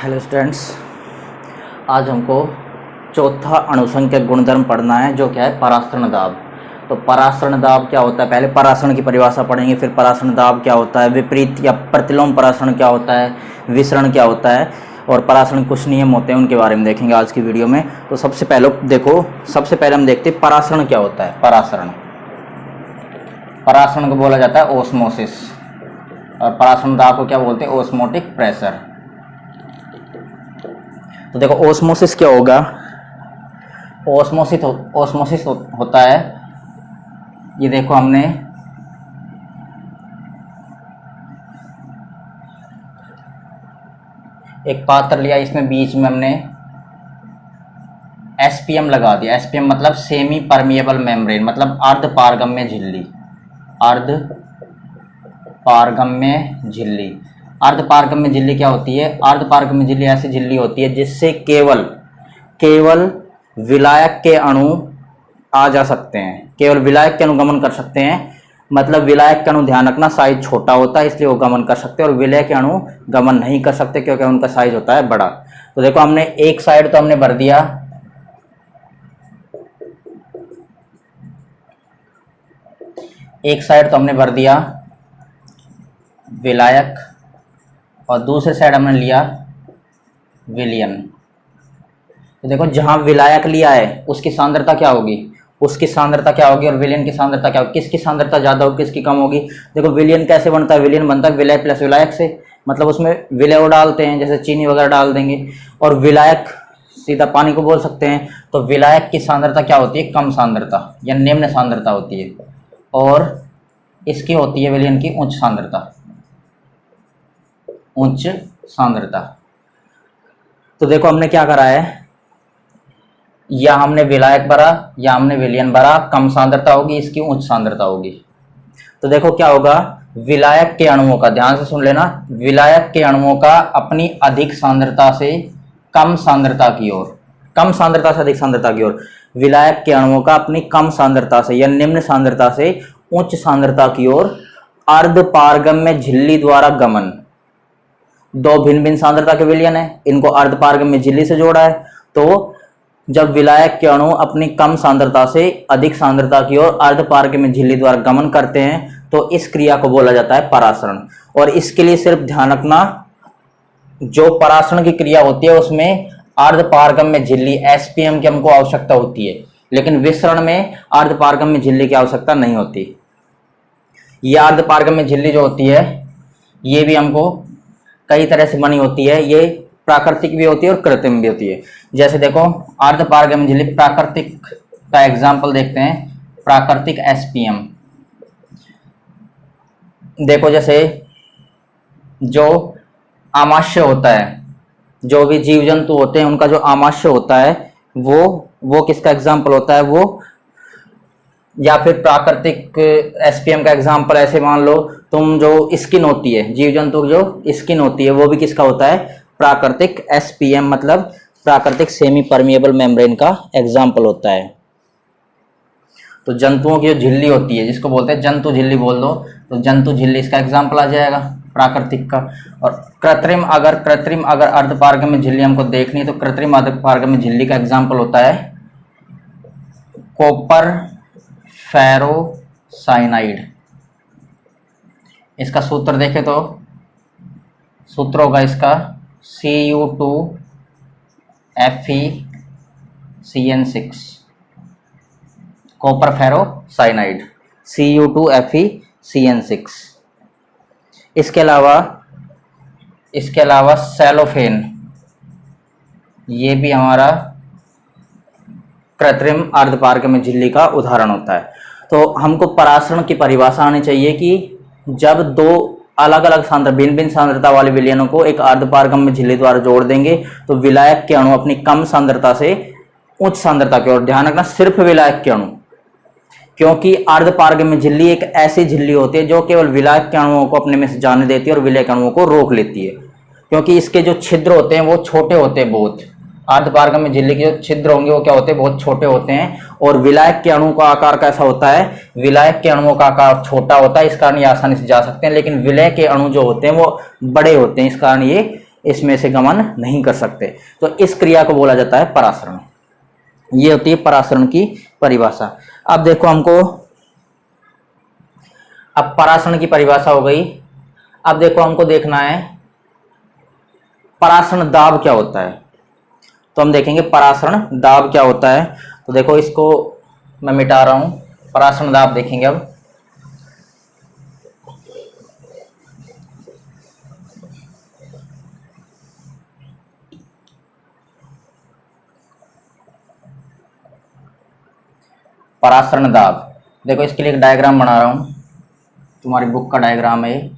Hello students, आज हमको चौथा अणुसंख्यक गुणधर्म पढ़ना है जो क्या है परासरण दाब। तो परासरण दाब क्या होता है, पहले परासरण की परिभाषा पढ़ेंगे, फिर परासरण दाब क्या होता है, विपरीत या प्रतिलोम परासरण क्या होता है, विसरण क्या होता है और परासरण कुछ नियम होते हैं उनके बारे में देखेंगे आज की वीडियो में। तो सबसे पहले हम देखते हैं परासरण क्या होता है। परासरण को बोला जाता है ओस्मोसिस और परासरण दाब को क्या बोलते हैं, ओस्मोटिक प्रेशर। तो देखो ओस्मोसिस क्या होगा, ओस्मोसिस होता है, ये देखो हमने एक पात्र लिया, इसमें बीच में हमने एसपीएम लगा दिया। एसपीएम मतलब सेमी परमिएबल मेम्ब्रेन, मतलब अर्ध पारगम्य झिल्ली। अर्ध पारगम्य झिल्ली क्या होती है? अर्ध पारगम्य झिल्ली ऐसी झिल्ली होती है जिससे केवल विलायक के अणु आ जा सकते हैं, केवल विलायक के अणु गमन कर सकते हैं। मतलब विलायक के अणु, ध्यान रखना, साइज छोटा होता है इसलिए वो गमन कर सकते हैं और विलय के अणु गमन नहीं कर सकते क्योंकि उनका साइज होता है बड़ा। तो देखो हमने एक साइड तो हमने भर दिया, विलायक और दूसरे साइड हमने लिया विलयन। तो देखो जहां विलायक लिया है उसकी सांद्रता क्या होगी और विलयन की सांद्रता क्या होगी, किसकी सांद्रता ज्यादा होगी किसकी कम होगी। देखो विलयन कैसे बनता है, विलयन बनता है विलय प्लस विलायक से, मतलब उसमें विलय डालते हैं जैसे चीनी वगैरह डाल देंगे, और विलायक सीधा पानी को बोल सकते हैं। तो विलायक की सांद्रता क्या होती है, कम सांद्रता या निम्न सांद्रता होती है, और इसकी होती है विलयन की उच्च सांद्रता। तो देखो हमने क्या करा है, या हमने विलायक भरा या हमने विलयन भरा, कम सांद्रता होगी, इसकी उच्च सांद्रता होगी। तो देखो क्या होगा, विलायक के अणुओं का, ध्यान से सुन लेना, विलायक के अणुओं का अपनी अधिक सांद्रता से कम सांद्रता की ओर, कम सांद्रता से अधिक सांद्रता की ओर, विलायक के अणुओं का अपनी कम सांद्रता से या निम्न सांद्रता से उच्च सांद्रता की ओर अर्ध पारगम्य झिल्ली द्वारा गमन। दो भिन्न भिन्न सांद्रता के विलयन है, इनको अर्ध पारगम्य झिल्ली से जोड़ा है। तो जब विलायक के अणु अपनी कम सांद्रता से अधिक सांद्रता की ओर अर्ध पारगम्य झिल्ली द्वारा गमन करते हैं तो इस क्रिया को बोला जाता है परासरण। और इसके लिए सिर्फ ध्यान रखना, जो परासरण की क्रिया होती है उसमें अर्ध पारगम्य झिल्ली एसपीएम की हमको आवश्यकता होती है, लेकिन विसरण में अर्ध पारगम्य झिल्ली की आवश्यकता नहीं होती। यह अर्ध पारगम्य झिल्ली जो होती है ये भी हमको कई तरह से बनी होती है, ये प्राकृतिक भी होती है और कृत्रिम भी होती है। जैसे देखो अर्ध पारगम्य झिल्ली, प्राकृतिक का एग्जांपल देखते हैं, प्राकृतिक एसपीएम। देखो जैसे जो आमाशय होता है, जो भी जीव जंतु होते हैं उनका जो आमाशय होता है वो किसका एग्जांपल होता है, वो, या फिर प्राकृतिक एसपीएम का एग्जांपल ऐसे मान लो, तुम जो स्किन होती है, जीव जंतु की जो स्किन होती है वो भी किसका होता है, प्राकृतिक एसपीएम, मतलब प्राकृतिक सेमी परमिएबल मेम्ब्रेन का एग्जांपल होता है। तो जंतुओं की जो झिल्ली होती है जिसको बोलते हैं जंतु झिल्ली बोल दो, तो जंतु झिल्ली इसका एग्जांपल आ जाएगा प्राकृतिक का। और कृत्रिम अगर अर्ध पारगम्य झिल्ली हमको देखनी है तो कृत्रिम अर्ध पारगम्य झिल्ली का एग्जांपल होता है कॉपर फेरोसाइनाइड। इसका सूत्र देखें तो सूत्र होगा इसका Cu2FeCN6, कॉपर फेरोसाइनाइड Cu2FeCN6। इसके अलावा सेलोफेन, ये भी हमारा कृत्रिम अर्ध पारगम्य झिल्ली का उदाहरण होता है। तो हमको परासरण की परिभाषा आनी चाहिए कि जब दो अलग अलग भिन्न भिन्न सांद्रता वाले विलयनों को एक अर्ध पारगम्य झिल्ली द्वारा जोड़ देंगे तो विलायक के अणु अपनी कम सांद्रता से उच्च सांद्रता की ओर, ध्यान रखना सिर्फ विलायक के अणु, क्योंकि अर्ध पारगम्य झिल्ली एक ऐसी झिल्ली होती है जो केवल विलायक के अणुओं को अपने में से जाने देती है और विलय के अणुओं को रोक लेती है, क्योंकि इसके जो छिद्र होते हैं वो छोटे होते हैं बहुत। अर्ध पारगम्य झिल्ली के जो छिद्र होंगे वो क्या होते हैं, बहुत छोटे होते हैं। और विलायक के अणु का आकार कैसा होता है, विलायक के अणुओं का आकार छोटा होता है, इस कारण ये आसानी से जा सकते हैं, लेकिन विलय के अणु जो होते हैं वो बड़े होते हैं, इस कारण ये इसमें से गमन नहीं कर सकते। तो इस क्रिया को बोला जाता है परासरण। ये होती है परासरण की परिभाषा। अब देखो हमको, अब परासरण की परिभाषा हो गई। अब देखो हमको देखना है परासरण दाब क्या होता है। तो हम देखेंगे परासरण दाब क्या होता है। तो देखो इसको मैं मिटा रहा हूं, परासरण दाब देखेंगे अब। परासरण दाब, देखो इसके लिए एक डायग्राम बना रहा हूं, तुम्हारी बुक का डायग्राम है।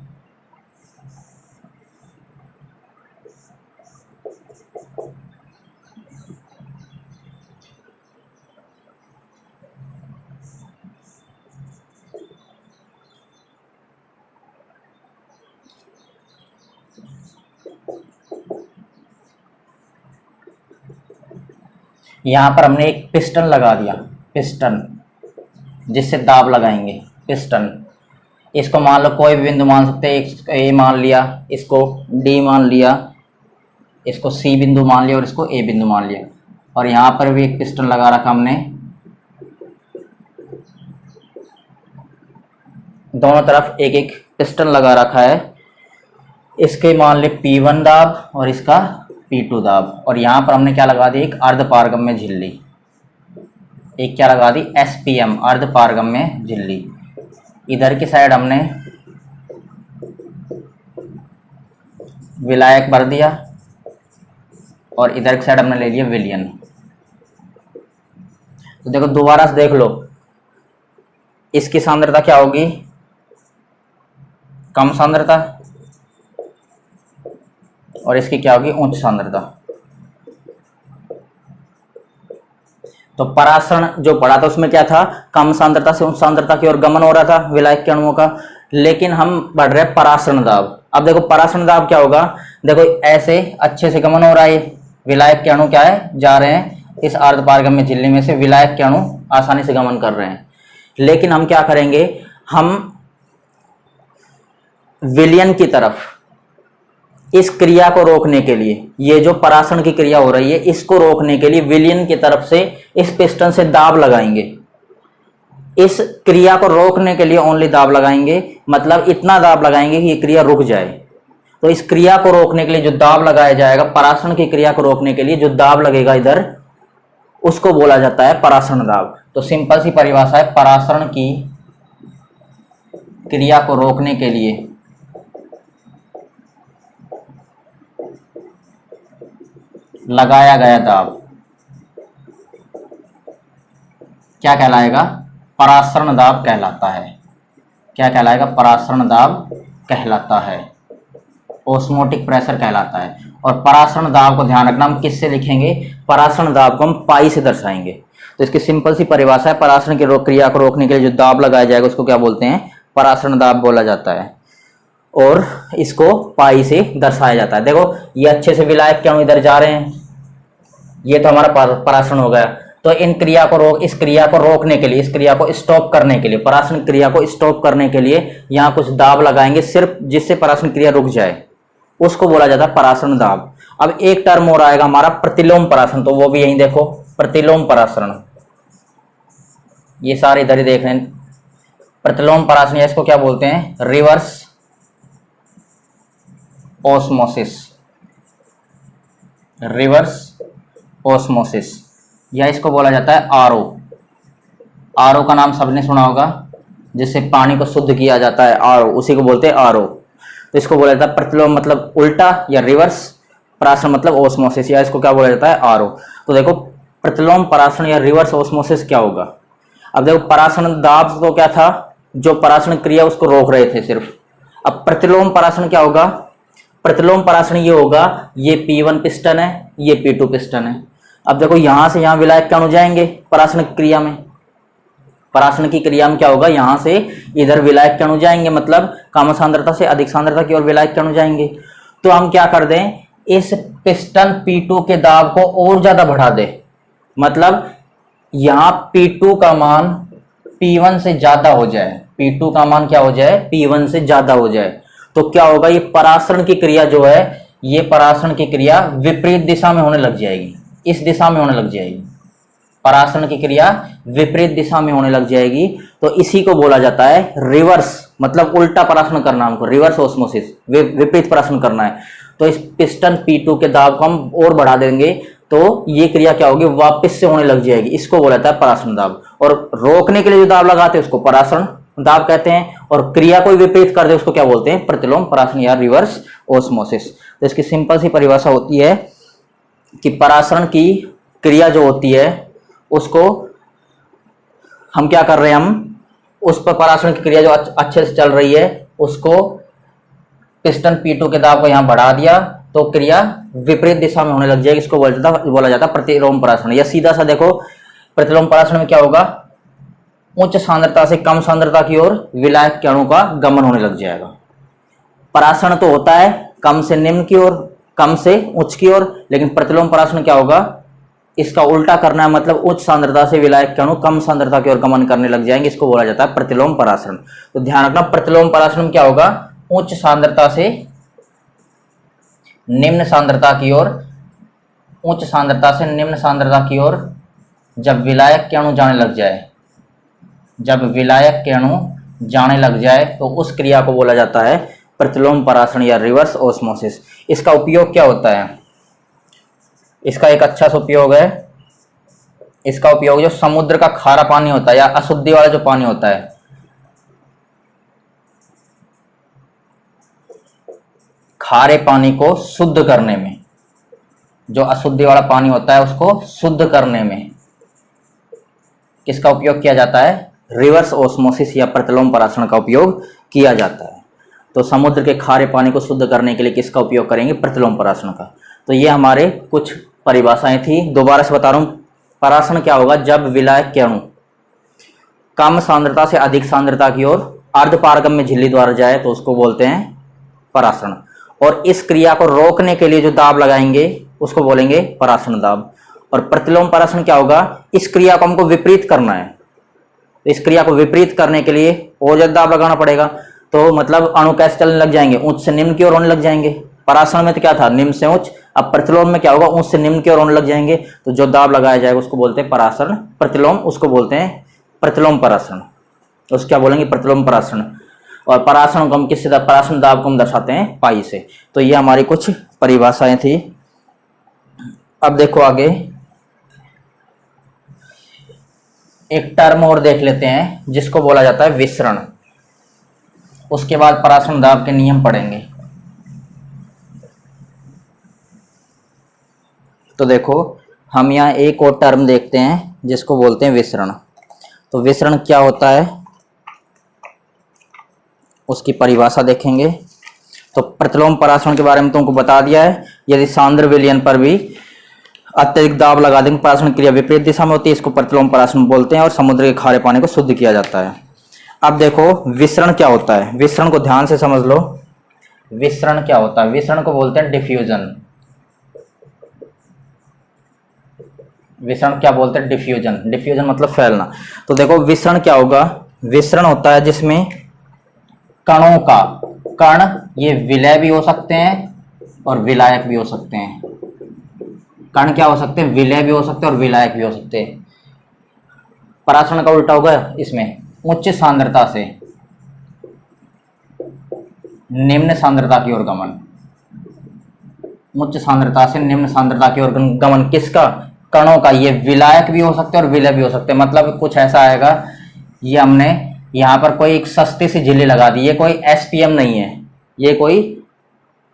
यहां पर हमने एक पिस्टन लगा दिया, पिस्टन जिससे दाब लगाएंगे, पिस्टन। इसको मान लो कोई भी बिंदु मान सकते हैं, एक ए मान लिया, इसको डी मान लिया, इसको सी बिंदु मान लिया और इसको ए बिंदु मान लिया। और यहां पर भी एक पिस्टन लगा रखा हमने, दोनों तरफ एक एक पिस्टन लगा रखा है। इसके मान ले P1 दाब और इसका P2 दाब। और यहां पर हमने क्या लगा दी, एक अर्धपारगम्य झिल्ली, एक क्या लगा दी, SPM अर्धपारगम्य झिल्ली। इधर की साइड हमने विलायक भर दिया और इधर की साइड हमने ले लिया विलयन। तो देखो दोबारा से देख लो, इसकी सांद्रता क्या होगी, कम सांद्रता, और इसकी क्या होगी, उच्च सांद्रता। तो परासरण जो पढ़ा था उसमें क्या था, कम सांद्रता से उच्च सांद्रता की ओर गमन हो रहा था विलायक के अणुओं का। लेकिन हम बढ़ रहे परासरण दाब। अब देखो परासरण दाब क्या होगा, देखो ऐसे अच्छे से गमन हो रहा है, विलायक के अणु क्या है, जा रहे हैं इस अर्धपारगम्य झिल्ली में से, विलायक के अणु आसानी से गमन कर रहे हैं। लेकिन हम क्या करेंगे, हम विलयन की तरफ इस क्रिया को रोकने के लिए, ये जो परासरण की क्रिया हो रही है इसको रोकने के लिए विलयन की तरफ से इस पिस्टन से दाब लगाएंगे। इस क्रिया को रोकने के लिए ओनली दाब लगाएंगे, मतलब इतना दाब लगाएंगे कि ये क्रिया रुक जाए। तो इस क्रिया को रोकने के लिए जो दाब लगाया जाएगा, परासरण की क्रिया को रोकने के लिए जो दाब लगेगा इधर, उसको बोला जाता है परासरण दाब। तो सिंपल सी परिभाषा है, परासरण की क्रिया को रोकने के लिए लगाया गया दाब क्या कहलाएगा, परासरण दाब कहलाता है। क्या कहलाएगा, परासरण दाब कहलाता है, ओस्मोटिक प्रेशर कहलाता है। और परासरण दाब को ध्यान रखना, हम किससे लिखेंगे, परासरण दाब को हम पाई से दर्शाएंगे। तो इसकी सिंपल सी परिभाषा है, परासरण की क्रिया को रोकने के लिए जो दाब लगाया जाएगा उसको क्या बोलते हैं, परासरण दाब बोला जाता है। और इसको पाई से दर्शाया जाता है। देखो ये अच्छे से विलायक के अणु इधर जा रहे हैं, ये तो हमारा परासरण हो गया। तो इन क्रिया को इस क्रिया को रोकने के लिए, इस क्रिया को स्टॉप करने के लिए, परासरण क्रिया को स्टॉप करने के लिए यहाँ कुछ दाब लगाएंगे, सिर्फ जिससे परासरण क्रिया रुक जाए, उसको बोला जाता है परासरण दाब। अब एक टर्म और आएगा हमारा प्रतिलोम परासरण, तो वो भी यहीं देखो, प्रतिलोम परासरण, ये सारे इधर ही देख रहे हैं। प्रतिलोम परासरण, इसको क्या बोलते हैं, रिवर्स ओस्मोसिस, रिवर्स ओस्मोसिस, या इसको बोला जाता है आरओ। आरओ का नाम सबने सुना होगा, जिससे पानी को शुद्ध किया जाता है, आरओ, उसी को बोलते हैं आरओ। तो इसको बोला जाता है प्रतिलोम मतलब उल्टा, या रिवर्स परासरण मतलब ओस्मोसिस, या इसको क्या बोला जाता है, आरओ। तो देखो प्रतिलोम परासरण या रिवर्स ओस्मोसिस क्या होगा। अब देखो परासरण दाब तो क्या था, जो परासरण क्रिया उसको रोक रहे थे सिर्फ। अब प्रतिलोम परासरण क्या होगा, प्रतिलोम परासरण ये होगा, ये P1 पिस्टन है, ये P2 पिस्टन है। अब देखो यहां से यहां विलायक के अणु जाएंगे परासरण क्रिया में, परासरण की क्रिया में क्या होगा, यहां से इधर विलायक के अणु जाएंगे, मतलब कम सांद्रता से अधिक सांद्रता की ओर विलायक के अणु जाएंगे। तो हम क्या कर दें, इस पिस्टन P2 के दाब को और ज्यादा बढ़ा दे, मतलब यहां P2 का मान P1 से ज्यादा हो जाए, P2 का मान क्या हो जाए, P1 से ज्यादा हो जाए। तो क्या होगा, ये परासरण की क्रिया जो है ये परासरण की क्रिया विपरीत दिशा में होने लग जाएगी, इस दिशा में होने लग जाएगी। परासरण की क्रिया विपरीत दिशा में होने लग जाएगी, तो इसी को बोला जाता है रिवर्स, मतलब उल्टा परासरण करना, हमको रिवर्स ऑस्मोसिस, विपरीत परासरण करना है। तो इस पिस्टन P2 के दाब को हम और बढ़ा देंगे तो ये क्रिया क्या होगी, वापस से होने लग जाएगी, इसको बोला जाता है परासरण दाब। और रोकने के लिए जो दाब लगाते हैं उसको परासरण दाब कहते हैं, और क्रिया को विपरीत कर दे उसको क्या बोलते हैं, प्रतिलोम परासरण या रिवर्स ऑस्मोसिस। तो इसकी सिंपल सी परिभाषा होती है कि परासरण की क्रिया जो होती है उसको हम क्या कर रहे हैं, हम उस पर परासरण की क्रिया जो अच्छे से चल रही है उसको पिस्टन P2 के दाब को यहां बढ़ा दिया तो क्रिया विपरीत दिशा में होने लग जाएगी, इसको बोला जाता है प्रतिलोम परासरण। या सीधा सा देखो, प्रतिलोम परासरण में क्या होगा, उच्च सांद्रता से कम सांद्रता की ओर विलायक के अणु का गमन होने लग जाएगा। परासरण तो होता है कम से निम्न की ओर, कम से उच्च की ओर, लेकिन प्रतिलोम परासरण क्या होगा, इसका उल्टा करना है, मतलब उच्च सांद्रता से विलायक के अणु कम सांद्रता की ओर गमन करने लग जाएंगे, इसको बोला जाता है प्रतिलोम परासरण। तो ध्यान रखना, प्रतिलोम परासरण में क्या होगा, उच्च सांद्रता से निम्न सांद्रता की ओर, उच्च सांद्रता से निम्न सांद्रता की ओर जब विलायक के अणु जाने लग जाए, जब विलायक के अणु जाने लग जाए तो उस क्रिया को बोला जाता है प्रतिलोम परासरण या रिवर्स ऑस्मोसिस। इसका उपयोग क्या होता है, इसका एक अच्छा सा उपयोग है, इसका उपयोग जो समुद्र का खारा पानी होता है या अशुद्धि वाला जो पानी होता है, खारे पानी को शुद्ध करने में, जो अशुद्धि वाला पानी होता है उसको शुद्ध करने में किसका उपयोग किया जाता है, रिवर्स ऑस्मोसिस या प्रतिलोम परासरण का उपयोग किया जाता है। तो समुद्र के खारे पानी को शुद्ध करने के लिए किसका उपयोग करेंगे, प्रतिलोम परासरण का। तो ये हमारे कुछ परिभाषाएं थी, दोबारा से बता रहा हूं, परासरण क्या होगा, जब विलायक के अणु कम सांद्रता से अधिक सांद्रता की ओर अर्धपारगम्य झिल्ली द्वारा जाए तो उसको बोलते हैं परासरण, और इस क्रिया को रोकने के लिए जो दाब लगाएंगे उसको बोलेंगे परासरण दाब। और प्रतिलोम परासरण क्या होगा, इस क्रिया को हमको विपरीत करना है, इस क्रिया को विपरीत करने के लिए और ज्यादा दाब लगाना पड़ेगा, तो मतलब अणु कैसे चलने लग जाएंगे, उच्च से निम्न की ओर होने लग जाएंगे। परासरण में तो क्या था, निम्न से उच्च, अब प्रतिलोम में क्या होगा, उच्च से निम्न की ओर होने लग जाएंगे, तो जो दाब लगाया जाएगा उसको बोलते हैं परासरण, प्रतिलोम उसको बोलते हैं प्रतिलोम परासरण, उसको क्या बोलेंगे, प्रतिलोम परासरण। और परासरण को हम किससे, परासरण दाब को हम दर्शाते हैं पाई से। तो ये हमारी कुछ परिभाषाएं थी। अब देखो आगे एक टर्म और देख लेते हैं जिसको बोला जाता है विसरण, उसके बाद परासरण दाब के नियम पढ़ेंगे। तो देखो हम यहाँ एक और टर्म देखते हैं जिसको बोलते हैं विसरण। तो विसरण क्या होता है उसकी परिभाषा देखेंगे। तो प्रतिलोम परासरण के बारे में तुमको बता दिया है, यदि सांद्र विलयन पर भी अत्यधिक दाब लगा देंगे, परासरण क्रिया विपरीत दिशा में होती है, इसको प्रतिलोम परासरण बोलते हैं, और समुद्र के खारे पानी को शुद्ध किया जाता है। अब देखो विसरण क्या होता है, विसरण को ध्यान से समझ लो। विसरण क्या होता है, विसरण को बोलते हैं डिफ्यूजन। विसरण क्या बोलते हैं, डिफ्यूजन, डिफ्यूजन मतलब फैलना। तो देखो विसरण क्या होगा, विसरण होता है जिसमें कणों का, कण ये विलय भी हो सकते हैं और विलायक भी हो सकते हैं। कण क्या हो सकते हैं, विलय भी हो सकते हैं और विलायक भी हो सकते हैं। परासरण का उल्टा होगा इसमें, उच्च सांद्रता से निम्न सांद्रता की ओर गमन, उच्च सांद्रता से निम्न सांद्रता की ओर गमन किसका, कणों का, ये विलायक भी हो सकते हैं और विलय भी हो सकते हैं। मतलब कुछ ऐसा आएगा, ये हमने यहाँ पर कोई एक सस्ती सी झिल्ली लगा दी, ये कोई एसपीएम नहीं है, ये कोई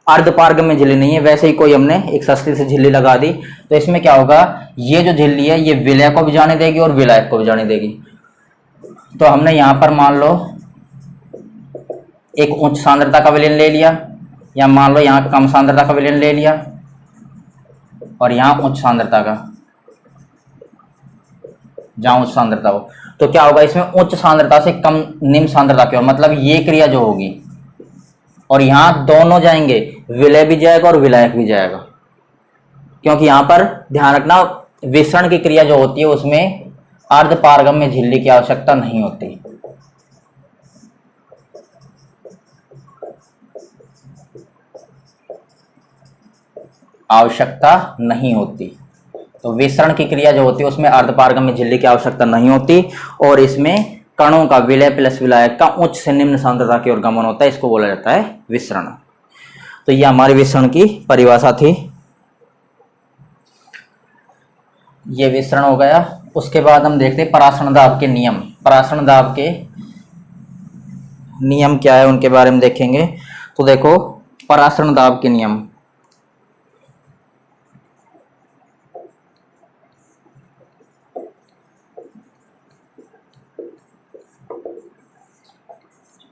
अर्धपारगम्य झिल्ली नहीं है, वैसे ही कोई हमने एक सस्ती सी झिल्ली लगा दी, तो इसमें क्या होगा, ये जो झिल्ली है ये विलय को भी जाने देगी और विलायक को भी जाने देगी। तो हमने यहाँ पर मान लो एक उच्च सांद्रता का विलयन ले लिया, या मान लो यहाँ कम सांद्रता का विलयन ले लिया, और यहाँ उच्च सांद्रता का, जहां उच्च सांद्रता हो, तो क्या होगा, इसमें उच्च सांद्रता से कम निम्न सांद्रता की ओर, मतलब ये क्रिया जो होगी, और यहां दोनों जाएंगे, विलय भी जाएगा और विलायक भी जाएगा, क्योंकि यहां पर ध्यान रखना विसरण की क्रिया जो होती है उसमें अर्धपारगम्य झिल्ली की आवश्यकता नहीं होती। आवश्यकता नहीं होती। तो विसरण की क्रिया जो होती है उसमें अर्धपारगम्य झिल्ली की आवश्यकता नहीं होती, और इसमें कणों का विलय प्लस विलायक का उच्च से निम्न सांद्रता की ओर गमन होता है, इसको बोला जाता है विसरण। तो ये हमारी विसरण की परिभाषा थी। ये विसरण हो गया। उसके बाद हम देखते हैं परासरण दाब के नियम। परासरण दाब के नियम क्या है उनके बारे में देखेंगे। तो देखो परासरण दाब के नियम,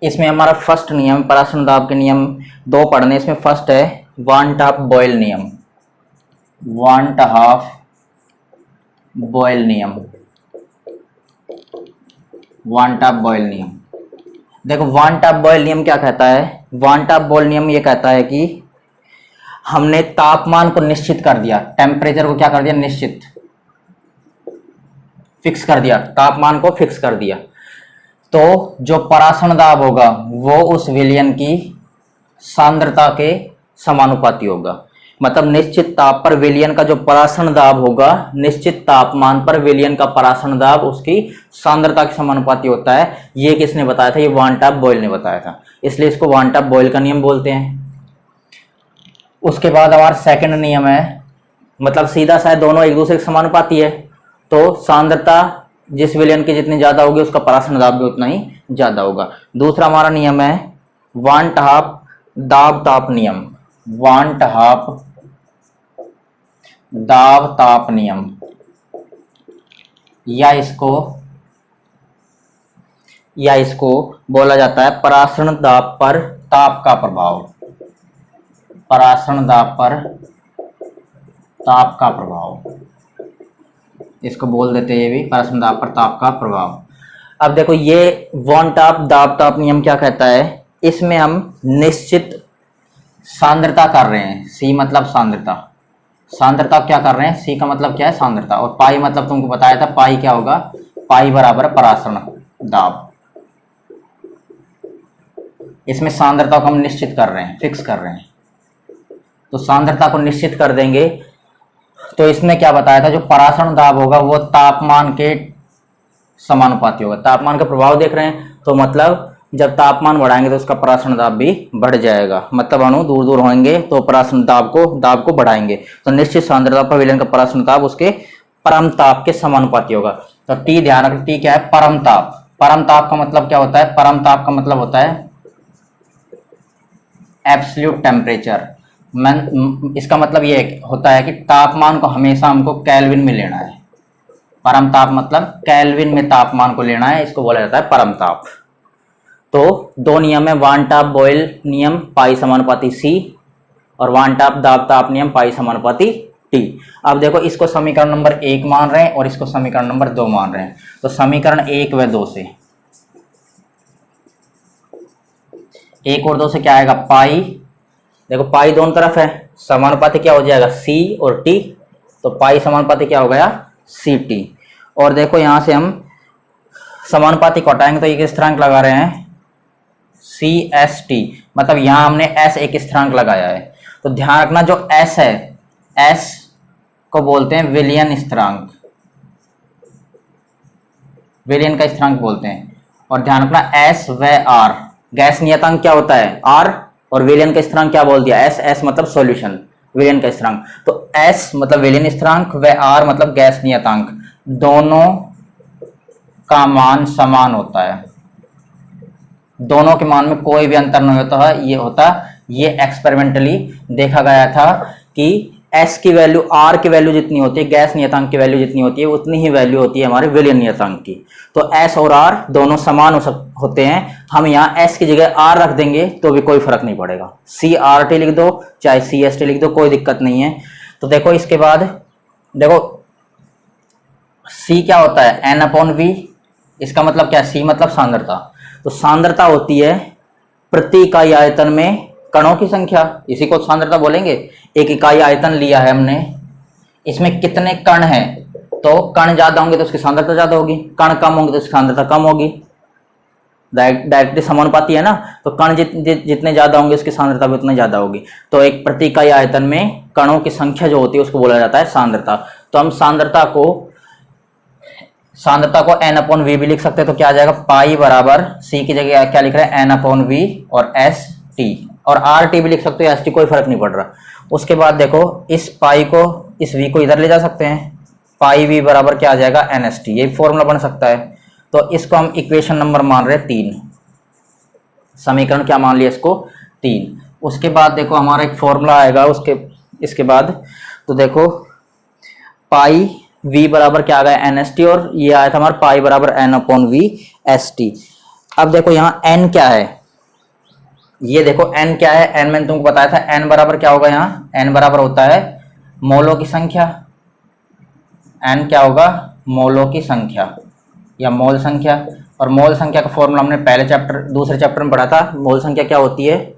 इसमें हमारा फर्स्ट नियम, परासरण दाब के नियम दो पढ़ने। इसमें फर्स्ट है वन टॉप बॉयल नियम। वन टॉप बॉयल नियम, वन टॉप बॉयल नियम। देखो वन टॉप बॉयल नियम क्या कहता है? वन टॉप बॉयल नियम ये कहता है कि हमने तापमान को निश्चित कर दिया, टेम्परेचर को क्या कर दिया? निश्चित, फिक्स कर दिया, तापमान को फिक्स कर दिया। तो जो परासरण दाब होगा वो उस विलयन की सांद्रता के समानुपाती होगा। मतलब निश्चित ताप पर विलयन का जो परासरण दाब होगा, निश्चित तापमान पर विलयन का परासरण दाब उसकी सांद्रता के समानुपाती होता है। ये किसने बताया था? ये वन टॉप बॉयल ने बताया था, इसलिए इसको वन टॉप बॉयल का नियम बोलते हैं। उसके बाद हमारा सेकंड नियम है, मतलब सीधा सा दोनों एक दूसरे के समानुपाती है, तो सांद्रता जिस विलयन की जितनी ज्यादा होगी उसका परासरण दाब भी उतना ही ज्यादा होगा। दूसरा हमारा नियम है वन टॉप दाब ताप नियम। वन टॉप दाब ताप नियम, या इसको बोला जाता है परासरण दाब पर ताप का प्रभाव। परासरण दाब पर ताप का प्रभाव, इसको बोल देते हैं ये भी परासरण दाब पर ताप का प्रभाव। अब देखो ये वन टॉप दाब ताप नियम क्या कहता है? इसमें हम निश्चित सांद्रता कर रहे हैं, सी मतलब सांद्रता। सांद्रता क्या कर रहे हैं? सी का मतलब क्या है? सांद्रता। और पाई मतलब तुमको बताया था, पाई क्या होगा? पाई बराबर परासरण दाब। इसमें सांद्रता को हम निश्चित कर रहे हैं, फिक्स कर रहे हैं। तो सांद्रता को निश्चित कर देंगे तो इसमें क्या बताया था? जो परासरण दाब होगा वो तापमान के समानुपाती होगा। तापमान का प्रभाव देख रहे हैं, तो मतलब जब तापमान बढ़ाएंगे तो उसका परासरण दाब भी बढ़ जाएगा। मतलब अणु दूर दूर होंगे तो परासरण दाब को बढ़ाएंगे, तो निश्चित सांद्रता पर विलयन का परासरण दाब उसके परम ताप के समानुपाती होगा। तो टी ध्यान रखना, टी क्या है? परम ताप। परम ताप का मतलब क्या होता है? परम ताप का मतलब होता है एब्सोल्यूट टेम्परेचर। इसका मतलब ये होता है कि तापमान को हमेशा हमको केल्विन में लेना है। परम ताप मतलब केल्विन में तापमान को लेना है, इसको बोला जाता है परम ताप। तो दो नियम है, वन टॉप बॉयल नियम पाई समानुपाती सी, और वन टॉप दाब ताप नियम पाई समानुपाती टी। अब देखो इसको समीकरण नंबर 1 मान रहे हैं और इसको समीकरण नंबर 2 मान रहे हैं। तो समीकरण 1 व 2 से, 1 और 2 से क्या आएगा? पाई। देखो पाई दोनों तरफ है, समानुपाती क्या हो जाएगा? सी और टी। तो पाई समानुपाती क्या हो गया? C T. और देखो यहां से हम समानुपाती को हटाएंगे तो एक स्थिरांक लगा रहे हैं सी एस टी, मतलब यहां हमने एस एक स्थिरांक लगाया है। तो ध्यान रखना जो एस है, एस को बोलते हैं विलयन स्थिरांक, विलयन का स्थिरांक बोलते हैं। और ध्यान रखना एस व आर, गैस नियतांक क्या होता है? आर, और विलयन का स्थिरांक क्या बोल दिया? एस। एस मतलब सॉल्यूशन, विलयन का स्थिरांक। तो एस मतलब विलयन स्थिरांक व आर मतलब गैस नियतांक, दोनों का मान समान होता है। दोनों के मान में कोई भी अंतर नहीं होता है। ये एक्सपेरिमेंटली देखा गया था कि एस की वैल्यू आर की वैल्यू जितनी होती है, गैस नियतांक की वैल्यू जितनी होती है, उतनी ही वैल्यू होती है हमारे विलयन नियतांक की। तो एस और आर दोनों समान होते हैं। हम यहाँ एस की जगह आर रख देंगे तो भी कोई फर्क नहीं पड़ेगा। सी आर टी लिख दो चाहे सी एस टी लिख दो, कोई दिक्कत नहीं है। तो देखो इसके बाद देखो सी क्या होता है? N upon V. इसका मतलब क्या? सी मतलब सांद्रता। तो सांद्रता होती है प्रति इकाई आयतन में कणों की संख्या, इसी को सांद्रता बोलेंगे। एक इकाई आयतन लिया है हमने, इसमें कितने कण हैं? तो कण ज्यादा होंगे तो उसकी सांद्रता ज्यादा होगी, कण कम होंगे तो उसकी सांद्रता कम होगी। डायरेक्टली समानुपाती है ना, तो कण जितने ज्यादा होंगे उसकी सांद्रता भी उतनी ज्यादा होगी। तो एक प्रति इकाई आयतन में कणों की संख्या जो होती है उसको बोला जाता है सांद्रता। तो हम सांद्रता को n/v भी लिख सकते हैं। तो क्या आ जाएगा, पाई बराबर c की जगह क्या लिख रहे हैं, n/v और एस टी, और आर टी भी लिख सकते हो, एस टी कोई फर्क नहीं पड़ रहा। उसके बाद देखो इस पाई को, इस v को इधर ले जा सकते हैं, पाई v बराबर क्या आ जाएगा, एन एस टी, ये फॉर्मूला बन सकता है। तो इसको हम इक्वेशन नंबर मान रहे हैं 3, समीकरण क्या मान लिया इसको, 3। उसके बाद देखो हमारा एक फॉर्मूला आएगा इसके बाद, तो देखो पाई v बराबर क्या आ गया, एन एस टी, और ये आया था हमारा पाई बराबर n/v एस टी। अब देखो यहाँ n क्या है, ये देखो n क्या है, n मैंने तुमको बताया था, n बराबर क्या होगा, यहाँ n बराबर होता है मोलों की संख्या। n क्या होगा, मोलों की संख्या या मोल संख्या। और मोल संख्या का फॉर्मूला हमने दूसरे चैप्टर में पढ़ा था, मोल संख्या क्या होती है,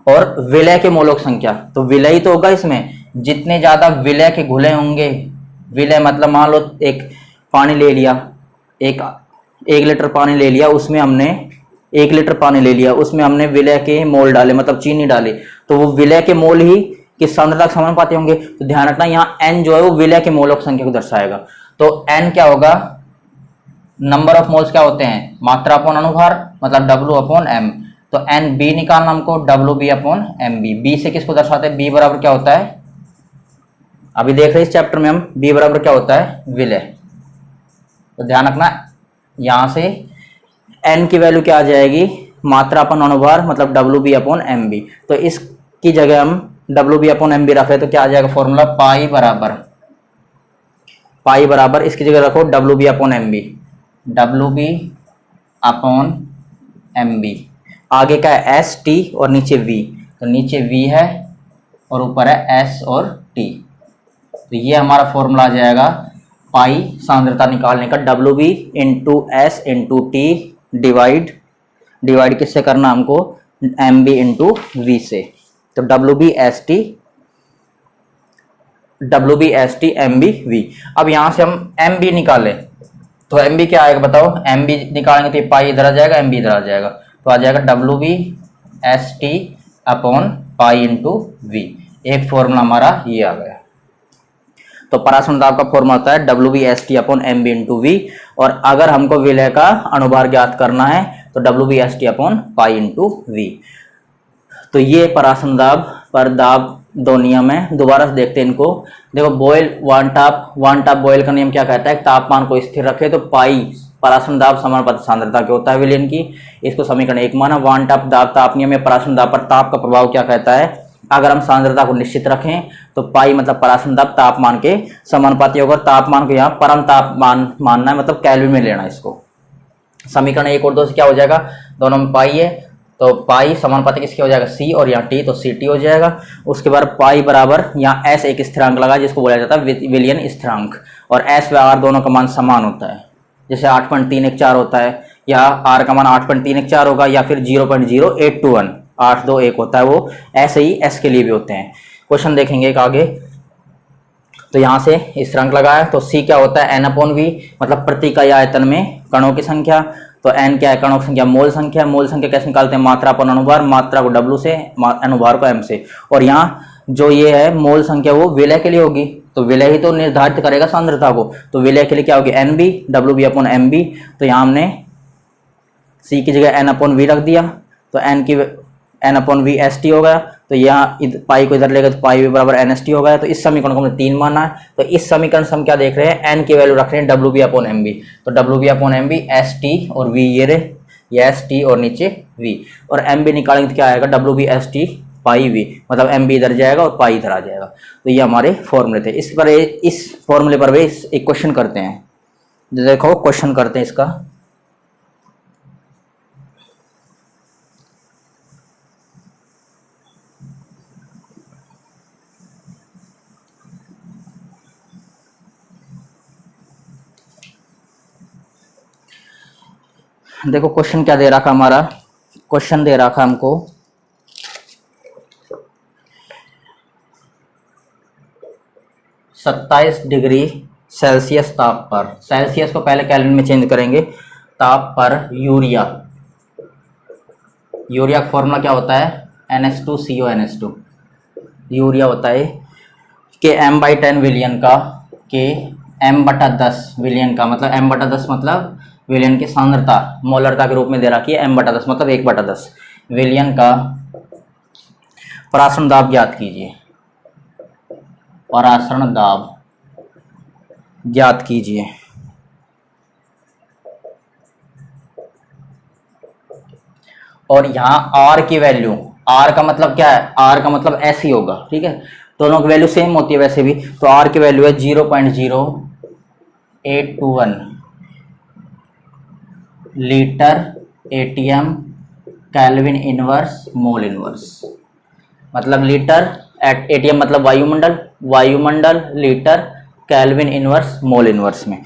और विलय के मोलों की संख्या। तो विलय ही तो होगा इसमें, जितने ज्यादा विलय के घुले होंगे, विलय मतलब मान लो एक पानी ले लिया, एक लीटर पानी ले लिया, उसमें हमने 1 लीटर पानी ले लिया, उसमें हमने विलय के मोल डाले, मतलब चीनी डाले, तो वो विलय के मोल ही किस सांद्रता के समानुपाती होंगे। तो ध्यान रखना यहाँ n जो है वो विलय के मोलों की संख्या को दर्शाएगा। तो n क्या होगा, नंबर ऑफ मोल्स क्या होते हैं, मात्रा अपॉन अनुभार, मतलब W/m। तो एन बी निकालना हमको, WB/mb। बी से किसको दर्शाते हैं, बी बराबर क्या होता है, अभी देख रहे हैं इस चैप्टर में हम, बी बराबर क्या होता है, विलय। तो ध्यान रखना यहां से n की वैल्यू क्या आ जाएगी, मात्रा अपन अनुभार, मतलब WB/mb। तो इसकी जगह हम WB/mb रख रहे तो क्या आ जाएगा फॉर्मूला, पाई बराबर इसकी जगह रखो WB/mb, WB/mb। आगे का है एस टी और नीचे v, तो नीचे v है और ऊपर है s और t। तो ये हमारा फॉर्मूला आ जाएगा पाई सांद्रता निकालने का, WB into S into T, divide किससे करना हमको, MB इंटू वी से। तो WB ST MB V। अब यहां से हम MB निकालें तो MB क्या आएगा बताओ, MB निकालेंगे तो ये पाई इधर आ जाएगा, MB इधर आ जाएगा, तो आ जाएगा WB ST upon pi into V। एक फॉर्मूला हमारा ये आ गया। तो परासरण दाब का फॉर्मूला होता है WB ST upon MB into V, और अगर हमको विलय का अनुभार ज्ञात करना है तो WB ST upon pi into V। तो ये परासरण दाब पर दाब दो नियम है, दोबारा से देखते हैं इनको। देखो बॉयल वन टाप बॉयल का नियम क्या कहता है, तापमान को स्थिर रखे तो पाई परासरण दाब समानुपाती सांद्रता के होता है विलयन की। इसको समीकरण 1 माना। वन टाप दाब ताप नियम में परासरण दाब पर ताप का प्रभाव क्या कहता है, अगर हम सांद्रता को निश्चित रखें तो पाई मतलब परासरण दाब तापमान के समानुपाती होगा। तापमान को यहाँ परम तापमान मानना है, मतलब केल्विन में लेना है इसको। समीकरण 1 और 2 से क्या हो जाएगा, दोनों में पाई है तो पाई समानुपाती किसके हो जाएगा, सी, और यहाँ टी तो सी टी हो जाएगा। उसके बाद पाई बराबर यहाँ एस एक स्थिरांक लगा जिसको बोला जाता है विलियन स्थिरांक, और एस व आर दोनों का मान समान होता है। जैसे 8.314 होता है, या आर का मान 8.314 होगा, या फिर 0.0821 821 होता है, वो ऐसे ही एस के लिए भी होते हैं। क्वेश्चन देखेंगे एक आगे। तो यहाँ से स्थिरांक लगाया तो सी क्या होता है, n/v, मतलब प्रति इकाई आयतन में कणों की संख्या। तो n क्या है, कणों की संख्या मोल संख्या। मोल संख्या कैसे निकालते हैं, मात्रा अपन अनुभार, मात्रा को W से, अनुभार को M से। और यहाँ जो ये है मोल संख्या वो विलय के लिए होगी, तो विलय ही तो निर्धारित करेगा सांद्रता को। तो विलय के लिए क्या होगी, NB WB/MB। तो यहाँ हमने C की जगह n/v रख दिया, तो n/v ST हो गया। तो यहाँ पाई को इधर लेगा तो पाई v बराबर NST हो गया। तो इस समीकरण को हमने 3 माना है। तो इस समीकरण से हम क्या देख रहे हैं, n की वैल्यू रख रहे हैं WB/MB। तो WB/MB ST और V, ये ST और नीचे V, और MB निकालेंगे तो क्या आएगा, WB ST पाई V, मतलब MB इधर जाएगा और पाई इधर आ जाएगा। तो ये हमारे फॉर्मूले थे। इस फॉर्मूले पर भी एक क्वेश्चन करते हैं। देखो क्वेश्चन करते हैं इसका। देखो क्वेश्चन क्या दे रखा हमारा, क्वेश्चन दे रखा हमको 27 डिग्री सेल्सियस ताप पर, सेल्सियस को पहले केल्विन में चेंज करेंगे, ताप पर यूरिया यूरिया का फॉर्मूला क्या होता है, NH2CO NH2। यूरिया होता है के m/10 विलियन का, के m/10 विलियन का, मतलब m/10 मतलब विलियन की सांद्रता मोलरता के रूप में दे रखी है, m/10 मतलब 1/10 विलियन का परासरण दाब ज्ञात कीजिए, परासरण दाब ज्ञात कीजिए। और यहाँ R की वैल्यू, R का मतलब क्या है, R का मतलब ऐसे ही होगा, ठीक है, दोनों की वैल्यू सेम होती है वैसे भी, तो R की वैल्यू है 0.0821 litre ATM kelvin inverse mole inverse. मतलब लीटर ATM मतलब वायुमंडल, वायुमंडल litre kelvin inverse mole inverse में।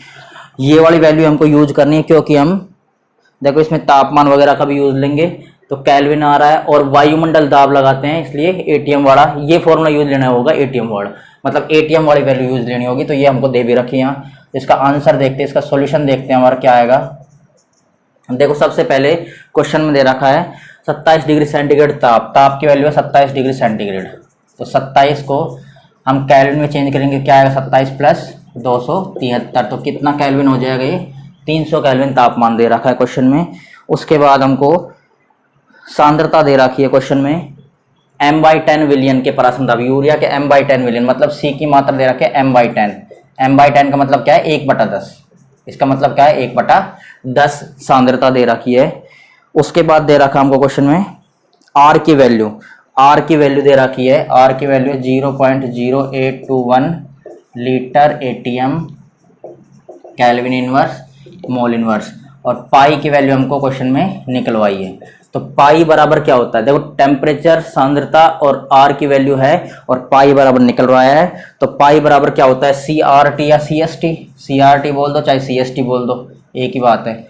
ये वाली वैल्यू हमको यूज करनी है, क्योंकि हम देखो इसमें तापमान वगैरह का भी यूज लेंगे, तो केल्विन आ रहा है और वायुमंडल दाब लगाते हैं, इसलिए ATM वाला ये फॉर्मूला यूज लेना होगा, ATM वाला मतलब ATM वाली वैल्यू यूज लेनी होगी। तो ये हमको दे भी रखी है यहाँ। इसका आंसर देखते हैं, इसका सॉल्यूशन देखते हैं हमारा क्या आएगा। देखो सबसे पहले क्वेश्चन में दे रखा है 27 डिग्री सेंटीग्रेड ताप, ताप की वैल्यू है 27 डिग्री सेंटीग्रेड, तो 27 को हम केल्विन में चेंज करेंगे, क्या आएगा 27 प्लस 273, तो कितना केल्विन हो जाएगा, ये 300 केल्विन तापमान दे रखा है क्वेश्चन में। उसके बाद हमको सांद्रता दे रखी है क्वेश्चन में m/10 विलियन के परासरण दाब, यूरिया के m/10 विलियन मतलब C की मात्रा दे रखी है m/10, m/10 का मतलब क्या है 1/10, इसका मतलब क्या है 1/10 सांद्रता दे रखी है। उसके बाद दे रखा हमको क्वेश्चन में R की वैल्यू, R की वैल्यू दे रखी है, R की value 0.0821 litre ATM kelvin inverse mole inverse, और पाई की वैल्यू हमको क्वेश्चन में निकलवाई है। तो पाई बराबर क्या होता है, देखो टेम्परेचर सांद्रता और R की वैल्यू है और पाई बराबर निकल रहा है, तो पाई बराबर क्या होता है CRT या CST, CRT बोल दो चाहे CST बोल दो, एक ही बात है,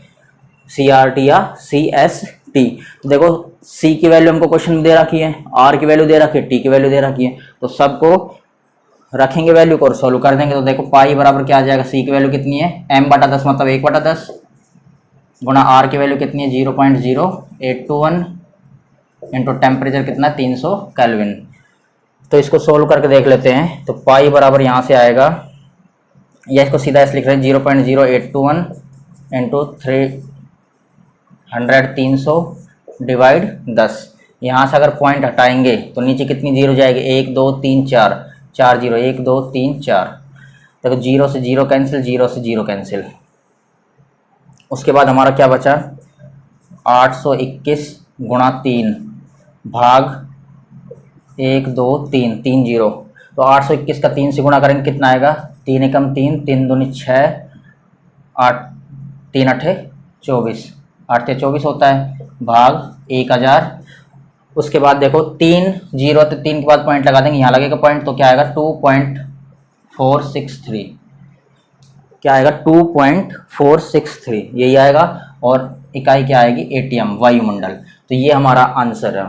CRT या CST। तो देखो C की वैल्यू हमको क्वेश्चन में दे रखी है, R की वैल्यू दे रखी है, T की वैल्यू दे रखी है, तो सबको रखेंगे वैल्यू को और सोल्व कर देंगे। तो देखो पाई बराबर क्या आ जाएगा, C की वैल्यू कितनी है m/10 मतलब 1/10 गुणा R की वैल्यू कितनी है 0.0821 इंटू टेम्परेचर कितना 300 केल्विन। तो इसको सोल्व करके देख लेते हैं। तो पाई बराबर यहाँ से आएगा, या इसको सीधा ऐसे लिख रहे हैं 0.0821 इंटू 300 डिवाइड 10। यहाँ से अगर पॉइंट हटाएंगे तो नीचे कितनी जीरो जाएगी, 1 2 3 4, 4 जीरो, 1 2 3 4, देखो 0 से 0 कैंसिल, 0 से 0 कैंसिल। उसके बाद हमारा क्या बचा 821 गुणा 3 भाग 1 2 3, 3 जीरो, तो 821 का 3 से गुणा करेंगे कितना आएगा, 3 एकम 3, 3 दूनी 6, 8 3 अठे 24, 8 से 24 होता है भाग 1000। उसके बाद देखो 3 जीरो, तो 3 के बाद पॉइंट लगा देंगे, यहाँ लगेगा पॉइंट, तो क्या आएगा 2.463, क्या आएगा 2.463 यही आएगा, और इकाई क्या आएगी ATM वायुमंडल। तो ये हमारा आंसर है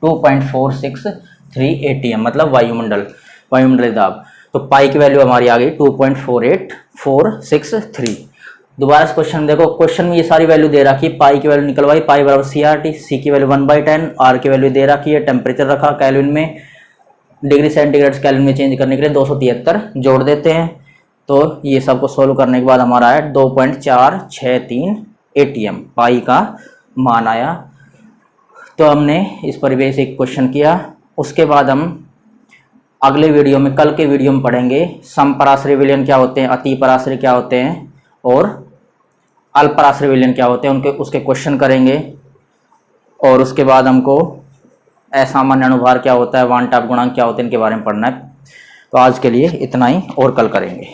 2.463 ATM मतलब वायुमंडल, वायुमंडलीय दाब। तो पाई की वैल्यू हमारी आ गई 2.48463। दोबारा से क्वेश्चन देखो, क्वेश्चन में ये सारी वैल्यू दे रखी है, पाई की वैल्यू निकलवाई, पाई बराबर CRT, C की वैल्यू 1/10, R की वैल्यू दे रखी है, टेम्परेचर रखा केल्विन में, डिग्री सेंटीग्रेड केल्विन में चेंज करने के लिए 273 जोड़ देते हैं। तो ये सबको सोल्व करने के बाद हमारा आया 2.463 ATM, पाई का मान आया। तो हमने इस पर बेसिक क्वेश्चन किया। उसके बाद हम अगले वीडियो में, कल के वीडियो में पढ़ेंगे समपराश्रय विलयन क्या होते हैं, अतिपराश्रय क्या होते हैं और अल्पराश्रय विलयन क्या होते हैं, उनके उसके क्वेश्चन करेंगे। और उसके बाद हमको असामान्य अनुभार क्या होता है, वान टाप गुणांक क्या होते हैं, इनके बारे में पढ़ना है। तो आज के लिए इतना ही, और कल करेंगे।